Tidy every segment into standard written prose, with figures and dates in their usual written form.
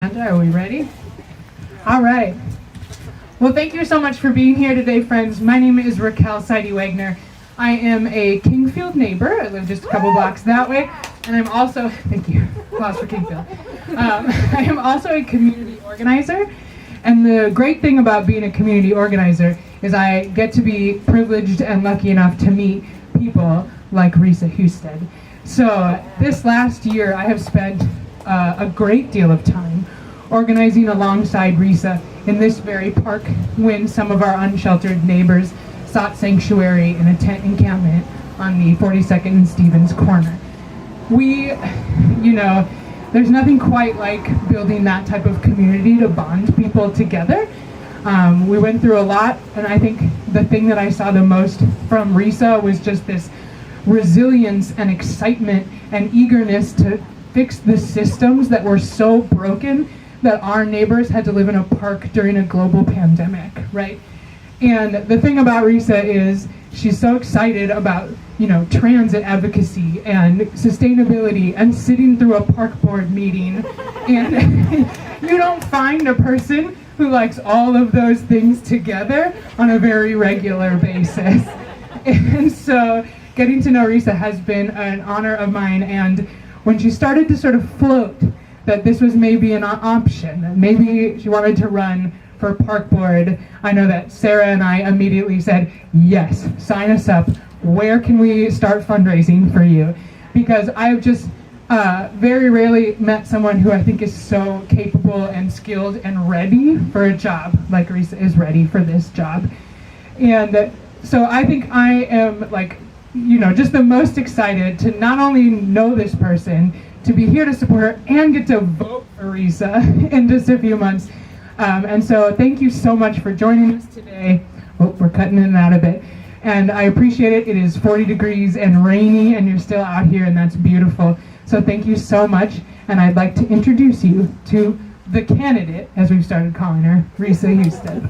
Are we ready? All right. Well, thank you so much for being here today, friends. My name is Raquel Seide-Wagner. I am a Kingfield neighbor. I live just a couple blocks that way. And I'm also, thank you, applause for Kingfield. I am also a community organizer. And the great thing about being a community organizer is I get to be privileged and lucky enough to meet people like Risa Husted. So this last year, I have spent a great deal of time organizing alongside Risa in this very park when some of our unsheltered neighbors sought sanctuary in a tent encampment on the 42nd and Stevens corner. There's nothing quite like building that type of community to bond people together. We went through a lot, and I think the thing that I saw the most from Risa was just this resilience and excitement and eagerness to fix the systems that were so broken that our neighbors had to live in a park during a global pandemic, right? And the thing about Risa is she's so excited about, transit advocacy and sustainability and sitting through a park board meeting. And you don't find a person who likes all of those things together on a very regular basis. And so getting to know Risa has been an honor of mine, and when she started to sort of float that this was maybe an option, that maybe she wanted to run for park board, I know that Sarah and I immediately said, yes, sign us up. Where can we start fundraising for you? Because I've just very rarely met someone who I think is so capable and skilled and ready for a job like Risa is ready for this job. And so I think I am just the most excited to not only know this person, to be here to support her, and get to vote for Risa in just a few months. And so thank you so much for joining us today. Oh, we're cutting in and out a bit. And I appreciate it. It is 40 degrees and rainy, and you're still out here, and that's beautiful. So thank you so much. And I'd like to introduce you to the candidate, as we've started calling her, Risa Husted.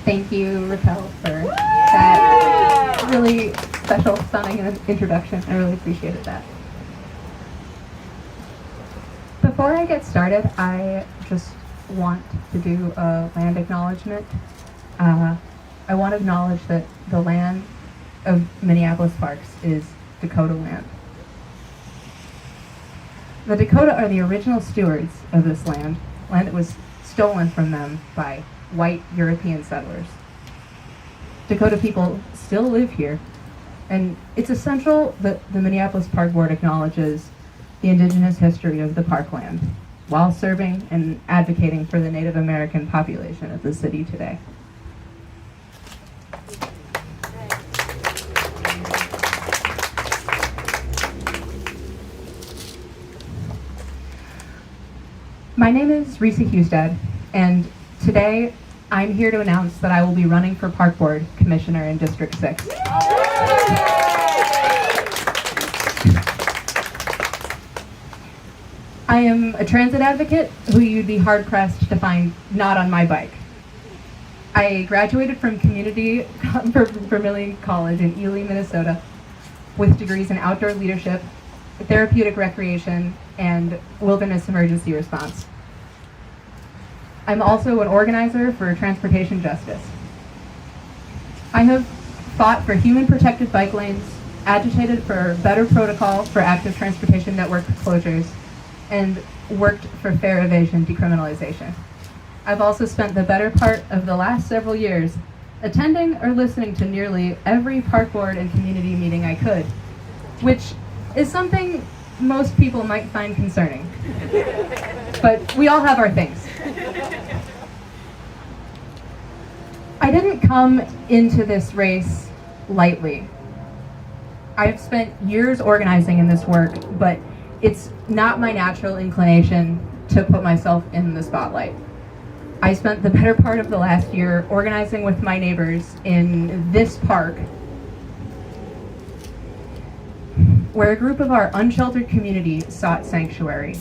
Thank you, Raquel, for that really special, stunning introduction. I really appreciated that. Before I get started, I just want to do a land acknowledgement. I want to acknowledge that the land of Minneapolis Parks is Dakota land. The Dakota are the original stewards of this land that was stolen from them by white European settlers. Dakota people still live here, and it's essential that the Minneapolis Park Board acknowledges the indigenous history of the parkland while serving and advocating for the Native American population of the city today. My name is Risa Husted, and today I'm here to announce that I will be running for Park Board Commissioner in District 6. I am a transit advocate who you'd be hard-pressed to find not on my bike. I graduated from Vermillion College in Ely, Minnesota, with degrees in outdoor leadership, therapeutic recreation, and wilderness emergency response. I'm also an organizer for transportation justice. I have fought for human protected bike lanes, agitated for better protocol for active transportation network closures, and worked for fare evasion decriminalization. I've also spent the better part of the last several years attending or listening to nearly every park board and community meeting I could, which is something most people might find concerning. But we all have our things. I didn't come into this race lightly. I've spent years organizing in this work, but it's not my natural inclination to put myself in the spotlight. I spent the better part of the last year organizing with my neighbors in this park, where a group of our unsheltered community sought sanctuary.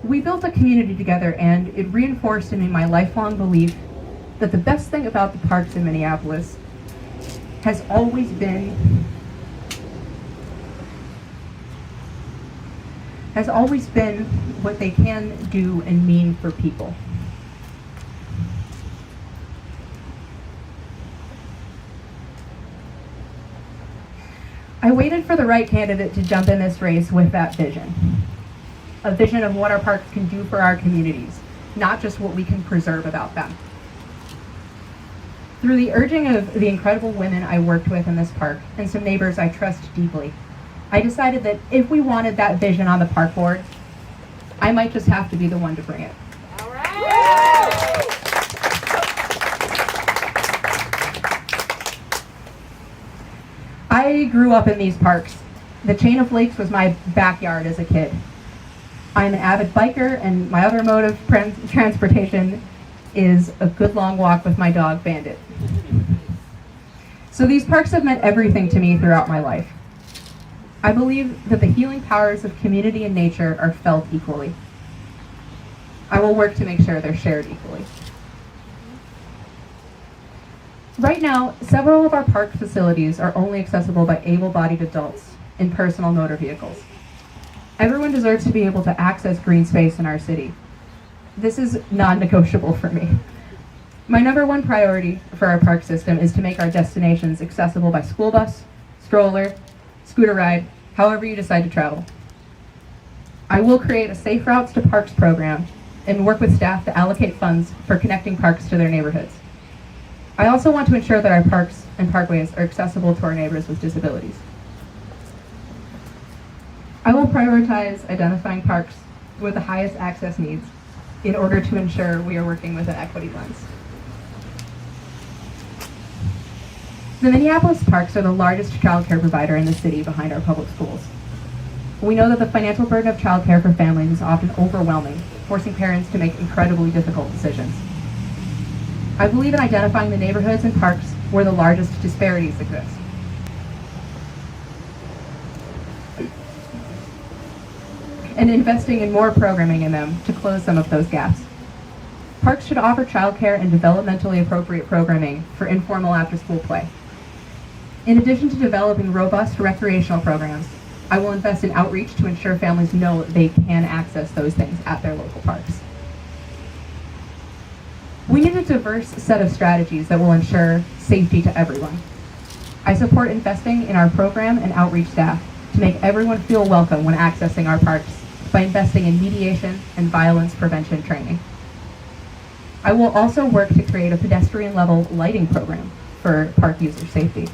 We built a community together, and it reinforced in me my lifelong belief that the best thing about the parks in Minneapolis has always been what they can do and mean for people. I waited for the right candidate to jump in this race with that vision. A vision of what our parks can do for our communities, not just what we can preserve about them. Through the urging of the incredible women I worked with in this park and some neighbors I trust deeply, I decided that if we wanted that vision on the park board, I might just have to be the one to bring it. All right. I grew up in these parks. The chain of lakes was my backyard as a kid. I'm an avid biker, and my other mode of transportation is a good long walk with my dog, Bandit. So these parks have meant everything to me throughout my life. I believe that the healing powers of community and nature are felt equally. I will work to make sure they're shared equally. Right now, several of our park facilities are only accessible by able-bodied adults in personal motor vehicles. Everyone deserves to be able to access green space in our city. This is non-negotiable for me. My number one priority for our park system is to make our destinations accessible by school bus, stroller, scooter ride, however you decide to travel. I will create a Safe Routes to Parks program and work with staff to allocate funds for connecting parks to their neighborhoods. I also want to ensure that our parks and parkways are accessible to our neighbors with disabilities. I will prioritize identifying parks with the highest access needs in order to ensure we are working with an equity lens. The Minneapolis Parks are the largest childcare provider in the city behind our public schools. We know that the financial burden of childcare for families is often overwhelming, forcing parents to make incredibly difficult decisions. I believe in identifying the neighborhoods and parks where the largest disparities exist. And investing in more programming in them to close some of those gaps. Parks should offer childcare and developmentally appropriate programming for informal after-school play. In addition to developing robust recreational programs, I will invest in outreach to ensure families know they can access those things at their local parks. We need a diverse set of strategies that will ensure safety to everyone. I support investing in our program and outreach staff to make everyone feel welcome when accessing our parks by investing in mediation and violence prevention training. I will also work to create a pedestrian-level lighting program for park user safety.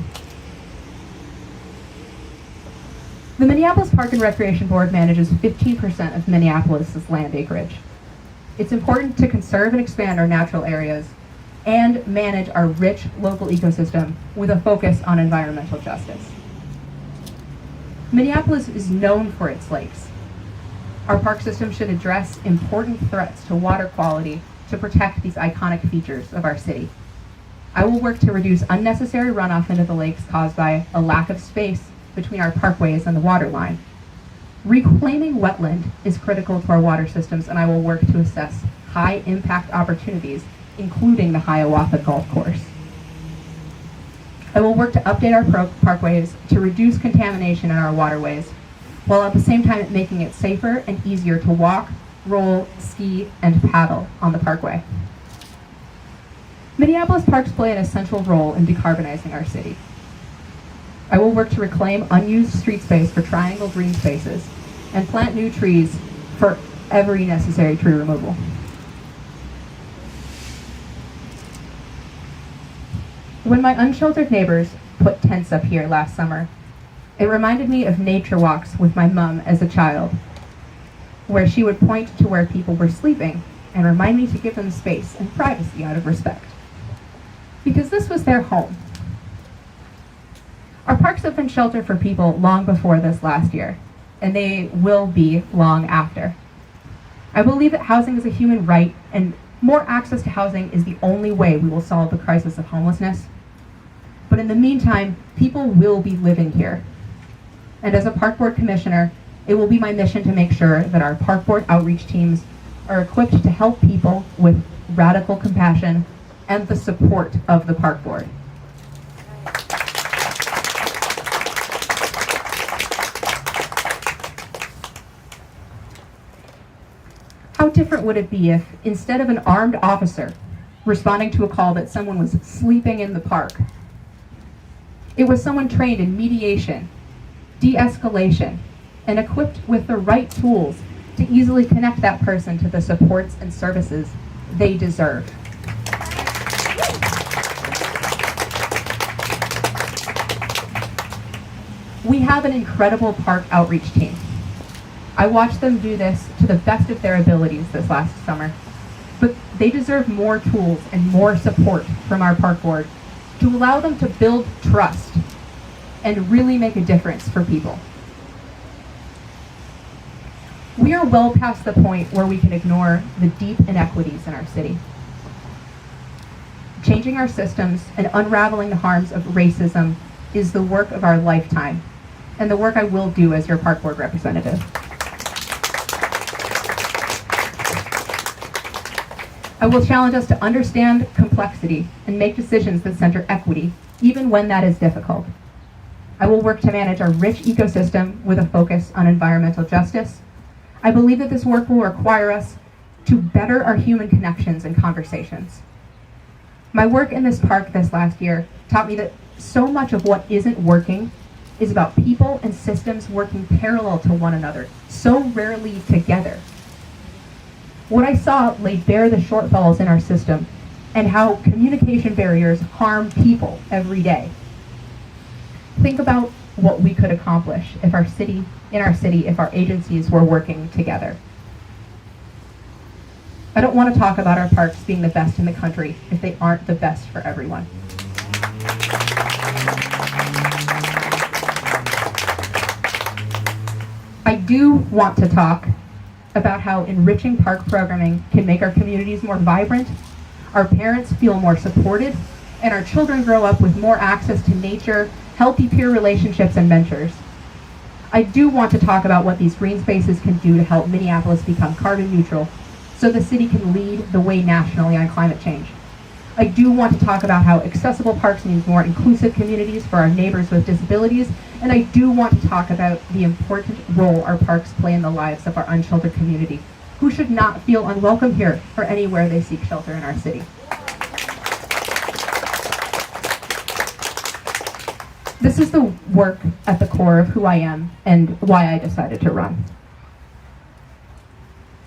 The Minneapolis Park and Recreation Board manages 15% of Minneapolis' land acreage. It's important to conserve and expand our natural areas and manage our rich local ecosystem with a focus on environmental justice. Minneapolis is known for its lakes. Our park system should address important threats to water quality to protect these iconic features of our city. I will work to reduce unnecessary runoff into the lakes caused by a lack of space between our parkways and the water line. Reclaiming wetland is critical to our water systems, and I will work to assess high-impact opportunities, including the Hiawatha Golf Course. I will work to update our parkways to reduce contamination in our waterways, while at the same time making it safer and easier to walk, roll, ski, and paddle on the parkway. Minneapolis parks play an essential role in decarbonizing our city. I will work to reclaim unused street space for triangle green spaces and plant new trees for every necessary tree removal. When my unsheltered neighbors put tents up here last summer, it reminded me of nature walks with my mom as a child, where she would point to where people were sleeping and remind me to give them space and privacy out of respect, because this was their home. Our parks have been shelter for people long before this last year, and they will be long after. I believe that housing is a human right, and more access to housing is the only way we will solve the crisis of homelessness. But in the meantime, people will be living here. And as a park board commissioner, It will be my mission to make sure that our park board outreach teams are equipped to help people with radical compassion and the support of the park board. How different would it be if, instead of an armed officer responding to a call that someone was sleeping in the park, it was someone trained in mediation, de-escalation, and equipped with the right tools to easily connect that person to the supports and services they deserve. We have an incredible park outreach team. I watched them do this to the best of their abilities this last summer, but they deserve more tools and more support from our park board to allow them to build trust and really make a difference for people. We are well past the point where we can ignore the deep inequities in our city. Changing our systems and unraveling the harms of racism is the work of our lifetime, and the work I will do as your park board representative. I will challenge us to understand complexity and make decisions that center equity, even when that is difficult. I will work to manage our rich ecosystem with a focus on environmental justice. I believe that this work will require us to better our human connections and conversations. My work in this park this last year taught me that so much of what isn't working is about people and systems working parallel to one another, so rarely together. What I saw laid bare the shortfalls in our system and how communication barriers harm people every day. Think about what we could accomplish if if our agencies were working together. I don't want to talk about our parks being the best in the country if they aren't the best for everyone. I do want to talk about how enriching park programming can make our communities more vibrant, our parents feel more supported, and our children grow up with more access to nature, healthy peer relationships, and mentors. I do want to talk about what these green spaces can do to help Minneapolis become carbon neutral so the city can lead the way nationally on climate change. I do want to talk about how accessible parks means more inclusive communities for our neighbors with disabilities, and I do want to talk about the important role our parks play in the lives of our unsheltered community, who should not feel unwelcome here or anywhere they seek shelter in our city. This is the work at the core of who I am and why I decided to run.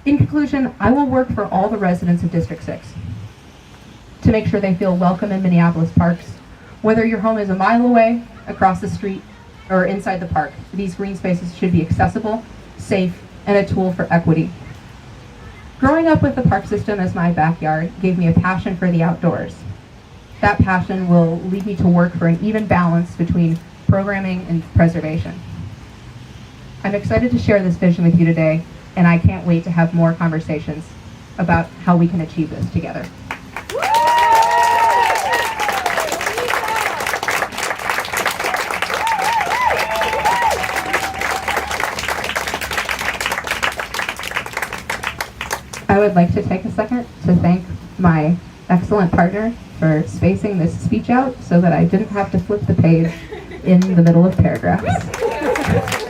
In conclusion, I will work for all the residents of District 6 to make sure they feel welcome in Minneapolis Parks. Whether your home is a mile away, across the street, or inside the park, these green spaces should be accessible, safe, and a tool for equity. Growing up with the park system as my backyard gave me a passion for the outdoors. That passion will lead me to work for an even balance between programming and preservation. I'm excited to share this vision with you today, and I can't wait to have more conversations about how we can achieve this together. I would like to take a second to thank my excellent partner for spacing this speech out so that I didn't have to flip the page in the middle of paragraphs.